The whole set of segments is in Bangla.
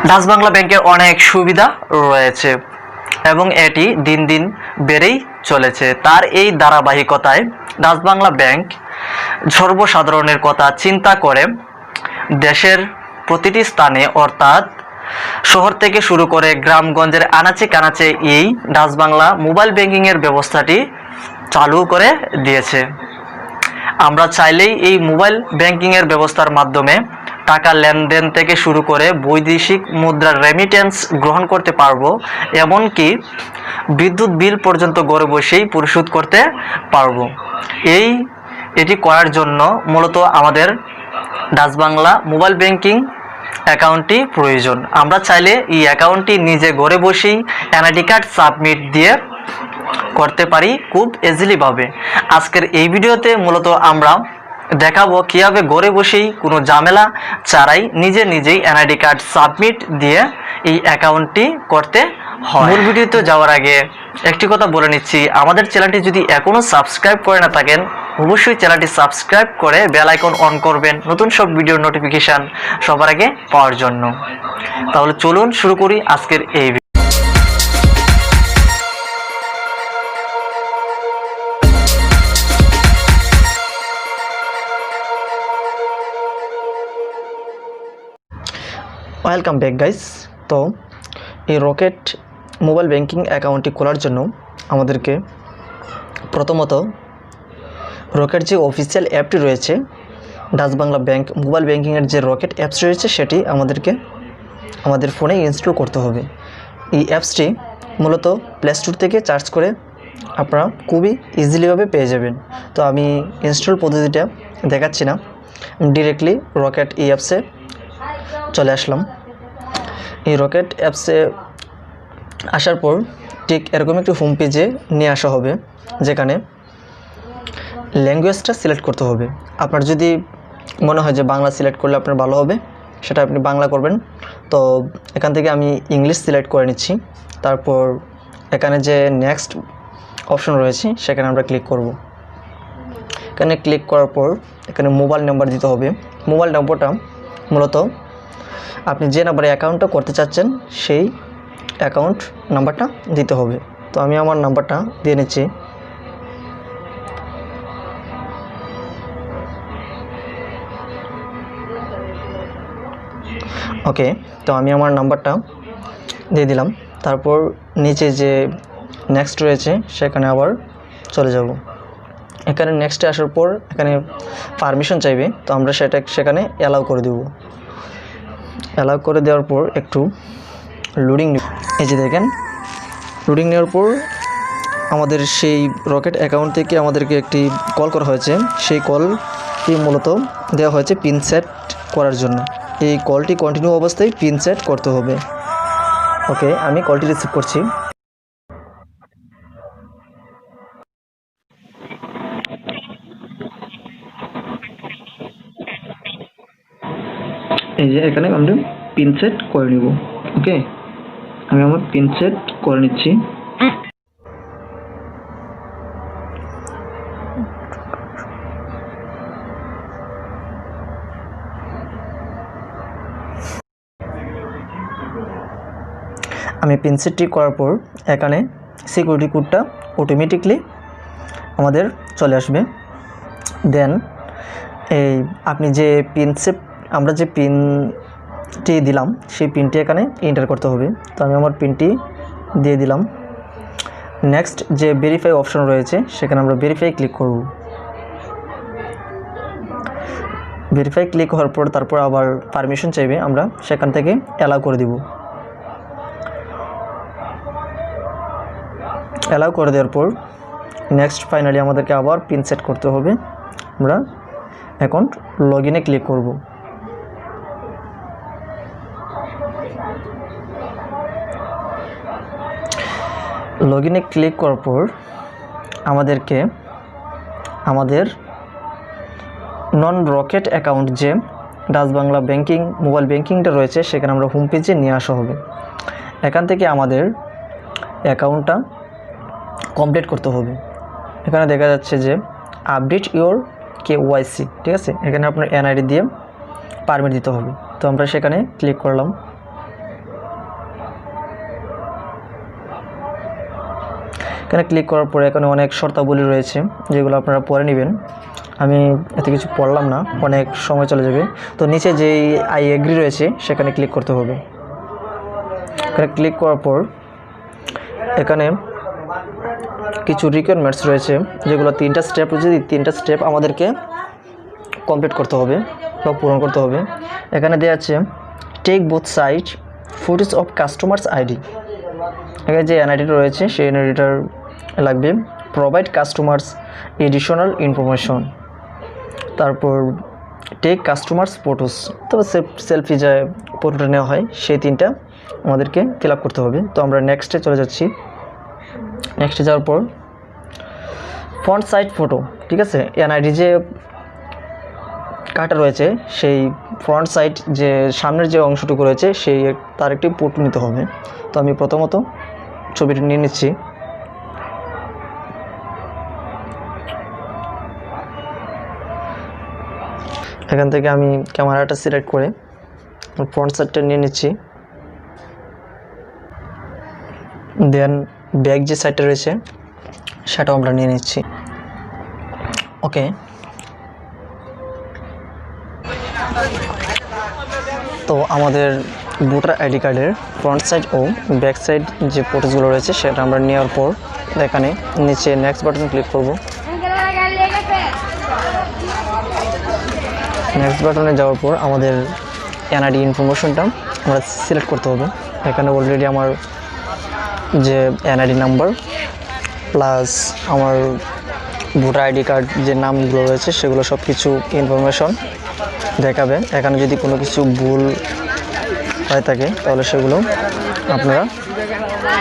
ডাচ বাংলা ব্যাংকের অনেক সুবিধা রয়েছে এবং এটি দিন দিন বেড়েই চলেছে। তার এই ধারাবাহিকতায় ডাচ বাংলা ব্যাংক সর্বসাধারণের কথা চিন্তা করে দেশের প্রতিটি স্থানে অর্থাৎ শহর থেকে শুরু করে গ্রামগঞ্জের আনাচে কানাচে এই ডাচ বাংলা মোবাইল ব্যাংকিংয়ের ব্যবস্থাটি চালু করে দিয়েছে। আমরা চাইলেই এই মোবাইল ব্যাংকিংয়ের ব্যবস্থার মাধ্যমে টাকা লেনদেন থেকে শুরু করে বৈদেশিক মুদ্রার রেমিটেন্স গ্রহণ করতে পারবো, এমনকি বিদ্যুৎ বিল পর্যন্ত ঘরে বসেই পরিশোধ করতে পারবো। এটি করার জন্য মূলত আমাদের ডাচ বাংলা মোবাইল ব্যাংকিং অ্যাকাউন্টটি প্রয়োজন। আমরা চাইলে এই অ্যাকাউন্টটি নিজে ঘরে বসেই এনআইডি কার্ড সাবমিট দিয়ে করতে পারি খুব ইজিলিভাবে। আজকের এই ভিডিওতে মূলত আমরা দেখাবো কীভাবে ঘরে বসেই কোনো ঝামেলা ছাড়াই নিজেই এনআইডি কার্ড সাবমিট দিয়ে এই অ্যাকাউন্টটি করতে হয়। মূল ভিডিওতে যাওয়ার আগে একটি কথা বলে নিচ্ছি, আমাদের চ্যানেলটি যদি এখনও সাবস্ক্রাইব করে না থাকেন অবশ্যই চ্যানেলটি সাবস্ক্রাইব করে বেল আইকন অন করবেন নতুন সব ভিডিওর নোটিফিকেশান সবার আগে পাওয়ার জন্য। তাহলে চলুন শুরু করি আজকের এই ওয়েলকাম ব্যাক গাইস। তো এই রকেট মোবাইল ব্যাংকিং অ্যাকাউন্টটি খোলার জন্য আমাদেরকে প্রথমত রকেট যে অফিসিয়াল অ্যাপটি রয়েছে ডাচ বাংলা ব্যাংক মোবাইল ব্যাংকিংয়ের যে রকেট অ্যাপস রয়েছে সেটি আমাদের ফোনে ইনস্টল করতে হবে। এই অ্যাপসটি মূলত প্লে স্টোর থেকে সার্চ করে আপনারা খুবই ইজিলিভাবে পেয়ে যাবেন। তো আমি ইনস্টল পদ্ধতিটা দেখাচ্ছি না, ডিরেক্টলি রকেট এই অ্যাপসে চলে আসলাম। এই রকেট অ্যাপসে আসার পর ঠিক এরকম একটি হোম পেজে নিয়ে আসা হবে, যেখানে ল্যাঙ্গুয়েজটা সিলেক্ট করতে হবে। আপনার যদি মনে হয় যে বাংলা সিলেক্ট করলে আপনার ভালো হবে, সেটা আপনি বাংলা করবেন। তো এখান থেকে আমি ইংলিশ সিলেক্ট করে নিচ্ছি। তারপর এখানে যে নেক্সট অপশন রয়েছে সেখানে আমরা ক্লিক করব। এখানে ক্লিক করার পর এখানে মোবাইল নাম্বার দিতে হবে। মোবাইল নম্বরটা মূলত আপনি যে নাম্বারে অ্যাকাউন্টটা করতে চাচ্ছেন সেই অ্যাকাউন্ট নাম্বারটা দিতে হবে। তো আমি আমার নাম্বারটা দিয়ে নিচ্ছি। ওকে, তো আমি আমার নাম্বারটা দিয়ে দিলাম। তারপর নিচে যে নেক্সট রয়েছে সেখানে আবার চলে যাব। এখানে নেক্সটে আসার পর এখানে পারমিশন চাইবে, তো আমরা সেখানে অ্যালাউ করে দেব। অ্যালাউ করে দেওয়ার পর একটু লোডিং, এই যে দেখেন লোডিং নেওয়ার পর আমাদের সেই রকেট অ্যাকাউন্ট থেকে আমাদেরকে একটি কল করা হয়েছে। সেই কলটি মূলত দেওয়া হয়েছে পিন সেট করার জন্য। এই কলটি কন্টিনিউ অবস্থায় পিন সেট করতে হবে। ওকে, আমি কলটি রিসিভ করছি। এই যে এখানে আমরা পিন সেট করে নিব। ওকে, আমি আমার পিন সেট করে নিচ্ছি। আমি পিন সেটটি করার পর এখানে সিকিউরিটি কোডটা অটোমেটিকলি আমাদের চলে আসবে। দেন এই আপনি যে আমরা যে পিনটি দিলাম সেই পিনটি এখানে এন্টার করতে হবে। তো আমি আমার পিনটি দিয়ে দিলাম। নেক্সট যে ভেরিফাই অপশন রয়েছে সেখানে আমরা ভেরিফাই ক্লিক করব। ভেরিফাই ক্লিক হওয়ার পর তারপর আবার পারমিশন চাইবে, আমরা সেখান থেকে অ্যালাউ করে দিব। অ্যালাউ করে দেওয়ার পর নেক্সট ফাইনালি আমাদেরকে আবার পিন সেট করতে হবে। আমরা অ্যাকাউন্ট লগ ইনে ক্লিক করব। লগ ইনে ক্লিক করার পর আমাদেরকে আমাদের নন রকেট অ্যাকাউন্ট যে ডাচ বাংলা ব্যাংকিং মোবাইল ব্যাংকিংটা রয়েছে সেখানে আমরা হোম পেজে নিয়ে আসা হবে। এখান থেকে আমাদের অ্যাকাউন্টটা কমপ্লিট করতে হবে। এখানে দেখা যাচ্ছে যে আপডেট ইওর KYC, ঠিক আছে, এখানে আপনার এনআইডি দিয়ে পারমিট দিতে হবে। তো আমরা সেখানে ক্লিক করলাম। এখানে ক্লিক করার পরে এখানে অনেক শর্তাবলী রয়েছে যেগুলো আপনারা পড়ে নেবেন। আমি এতে কিছু পড়লাম না, অনেক সময় চলে যাবে। তো নিচে যেই আই এগ্রি রয়েছে সেখানে ক্লিক করতে হবে। এখানে ক্লিক করার পর এখানে কিছু রিকোয়ারমেন্টস রয়েছে যেগুলো 3টা স্টেপ রয়েছে। 3টা স্টেপ আমাদেরকে কমপ্লিট করতে হবে বা পূরণ করতে হবে। এখানে দেওয়া আছে take both side footage of customers ID. এখানে যে এনআইডিটা রয়েছে সেই এনআইডিটার লাগবে। প্রোভাইড কাস্টমার্স এডিশনাল ইনফরমেশন, তারপর টেক কাস্টমার্স ফটোস, তবে সেলফি যায় ফটোটা নেওয়া হয়, সেই 3টা আমাদেরকে ফিল আপ করতে হবে। তো আমরা নেক্সটে চলে যাচ্ছি। নেক্সটে যাওয়ার পর ফ্রন্ট সাইড ফটো, ঠিক আছে, এনআইডি যে কার্ডটা রয়েছে সেই ফ্রন্ট সাইড যে সামনের যে অংশটুকু রয়েছে সেই তার একটি ফটো নিতে হবে। তো আমি প্রথমত ছবিটি নিয়ে নিচ্ছি। এখান থেকে আমি ক্যামেরাটা সিলেক্ট করে ফ্রন্ট সাইডটা নিয়ে নিচ্ছি। দেন ব্যাক যে সাইডটা রয়েছে সেটাও আমরা নিয়ে নিচ্ছি। ওকে, তো আমাদের ভোটার আইডি কার্ডের ফ্রন্ট সাইড ও ব্যাক সাইড যে ফটোসগুলো রয়েছে সেটা আমরা নেওয়ার পর এখানে নিচে নেক্সট বাটনে ক্লিক করব। নেক্সট বাটনে যাওয়ার পর আমাদের এনআইডি ইনফরমেশনটা আমরা সিলেক্ট করতে হবে। এখানে অলরেডি আমার যে এনআইডি নাম্বার প্লাস আমার ভোটার আইডি কার্ড যে নামগুলো রয়েছে সেগুলো সব কিছু ইনফরমেশন দেখাবে। এখানে যদি কোনো কিছু ভুল হয়ে থাকে তাহলে সেগুলো আপনারা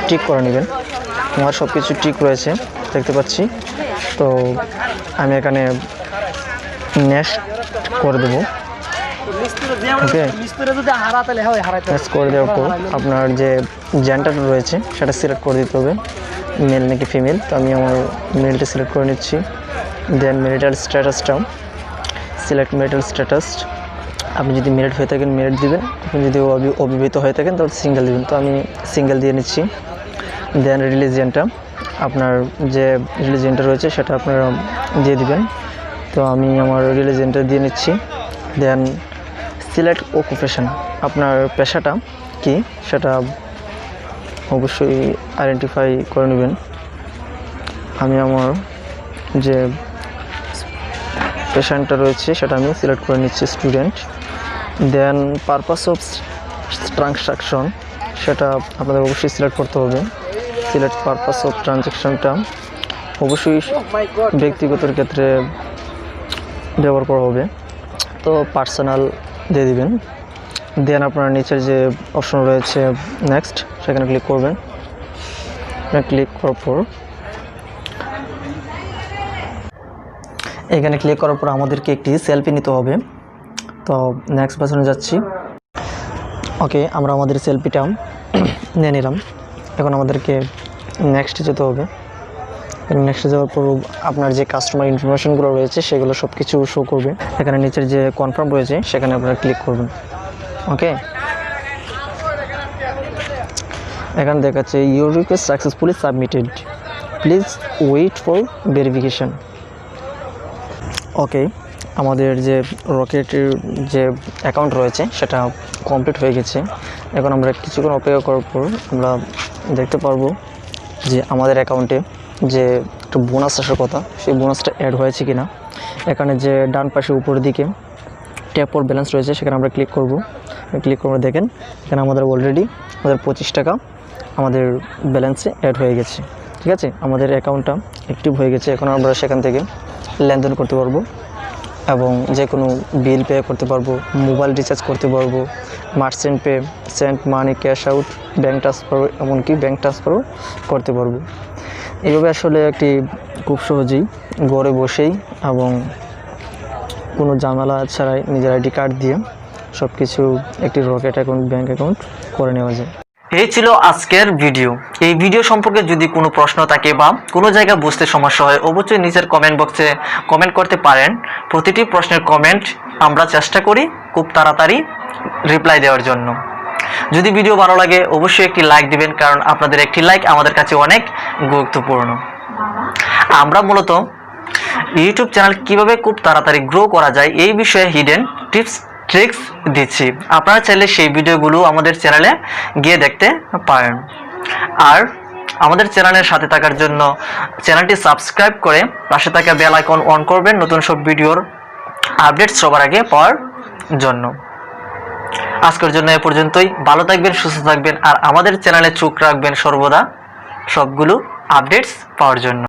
ঠিক করে নেবেন। আমার সব কিছু ঠিক রয়েছে দেখতে পাচ্ছি। তো আমি এখানে নেক্সট করে দেবো। ওকে, নেক্সট করে দেওয়ার পর আপনার যে জেন্ডার রয়েছে সেটা সিলেক্ট করে দিতে হবে, মেল নাকি ফিমেল। তো আমি আমার মেলটা সিলেক্ট করে নিচ্ছি। দেন ম্যারিটাল স্ট্যাটাসটা সিলেক্ট ম্যারিটাল স্ট্যাটাস। আপনি যদি ম্যারিড হয়ে থাকেন ম্যারিড দিবেন, আপনি যদি অবিবাহিত হয়ে থাকেন তাহলে সিঙ্গেল দিবেন। তো আমি সিঙ্গেল দিয়ে নিচ্ছি। দেন রিলিজিয়ানটা, আপনার যে রিলিজিয়ানটা রয়েছে সেটা আপনারা দিয়ে দিবেন। তো আমি আমার রিলিজিয়ানটা দিয়ে নিচ্ছি। দেন সিলেক্ট অকুপেশন, আপনার পেশাটা কি সেটা অবশ্যই আইডেন্টিফাই করে নেবেন। আমি আমার যে পেশাটা রয়েছে সেটা আমি সিলেক্ট করে নিচ্ছি, student. Then purpose of transaction, সেটা আপনাদের অবশ্যই সিলেক্ট করতে হবে। সিলেক্ট পারপাস অফ ট্রানজাকশনটা অবশ্যই ব্যক্তিগতের ক্ষেত্রে ব্যবহার করা হবে। তো পার্সোনাল দিয়ে দিবেন। দেন আপনার নিচের যে অপশন রয়েছে নেক্সট, সেখানে ক্লিক করবেন। ক্লিক করার পর এখানে ক্লিক করার পর আমাদেরকে একটি সেলফি নিতে হবে। তো নেক্সট বাটনে যাচ্ছি। ওকে, আমরা আমাদের সেলফিটা নিয়ে নিলাম। এখন আমাদেরকে নেক্সটে যেতে হবে। নেক্সটে যাওয়ার পর আপনার যে কাস্টমার ইনফরমেশনগুলো রয়েছে সেগুলো সব কিছু শো করবে। এখানে নিচের যে কনফার্ম রয়েছে সেখানে আপনারা ক্লিক করবেন। ওকে, এখানে দেখাচ্ছে your request successfully submitted, please wait for verification. Okay, আমাদের যে রকেটের যে অ্যাকাউন্ট রয়েছে সেটা কমপ্লিট হয়ে গেছে। এখন আমরা কিছুক্ষণ অপেক্ষা করার পর আমরা দেখতে পারবো যে আমাদের অ্যাকাউন্টে যে একটা বোনাস আসার কথা সেই বোনাসটা অ্যাড হয়েছে কিনা। এখানে যে ডান পাশে উপরের দিকে ট্যাপ ফর ব্যালেন্স রয়েছে সেখানে আমরা ক্লিক করব। ক্লিক করে দেখেন এখানে আমাদের অলরেডি 25 টাকা আমাদের ব্যালেন্সে অ্যাড হয়ে গেছে। ঠিক আছে, আমাদের অ্যাকাউন্টটা অ্যাক্টিভ হয়ে গেছে। এখন আমরা সেখান থেকে লেনদেন করতে পারবো এবং যে কোনো বিল পে করতে পারবো, মোবাইল রিচার্জ করতে পারবো, মার্চেন্ট পে, সেন্ট মানি, ক্যাশ আউট, ব্যাঙ্ক ট্রান্সফার, এমনকি ব্যাঙ্ক ট্রান্সফারও করতে পারবো। এইভাবে আসলে একটি খুব সহজেই ঘরে বসেই এবং কোনো ঝামেলা ছাড়াই নিজের আইডি কার্ড দিয়ে সব কিছু একটি রকেট অ্যাকাউন্ট, ব্যাঙ্ক অ্যাকাউন্ট করে নেওয়া যায়। এই ছিল আজকের ভিডিও। এই ভিডিও সম্পর্কে যদি কোনো প্রশ্ন থাকে বা কোনো জায়গায় বুঝতে সমস্যা হয় অবশ্যই নিচের কমেন্ট বক্সে কমেন্ট করতে পারেন। প্রতিটি প্রশ্নের কমেন্ট আমরা চেষ্টা করি খুব তাড়াতাড়ি রিপ্লাই দেওয়ার জন্য। যদি ভিডিও ভালো লাগে অবশ্যই একটি লাইক দিবেন, কারণ আপনাদের একটি লাইক আমাদের কাছে অনেক গুরুত্বপূর্ণ। আমরা মূলত ইউটিউব চ্যানেল কিভাবে খুব তাড়াতাড়ি গ্রো করা যায় এই বিষয়ে হিডেন টিপস ট্রিক্স দিচ্ছি। আপনারা চাইলে সেই ভিডিওগুলো আমাদের চ্যানেলে গিয়ে দেখতে পারেন। আর আমাদের চ্যানেলের সাথে থাকার জন্য চ্যানেলটি সাবস্ক্রাইব করে পাশে থাকা বেল আইকন অন করবেন নতুন সব ভিডিওর আপডেট সবার আগে পাওয়ার জন্য। আজকের জন্য এ পর্যন্তই। ভালো থাকবেন, সুস্থ থাকবেন, আর আমাদের চ্যানেলে চোখ রাখবেন সর্বদা সবগুলো আপডেটস পাওয়ার জন্য।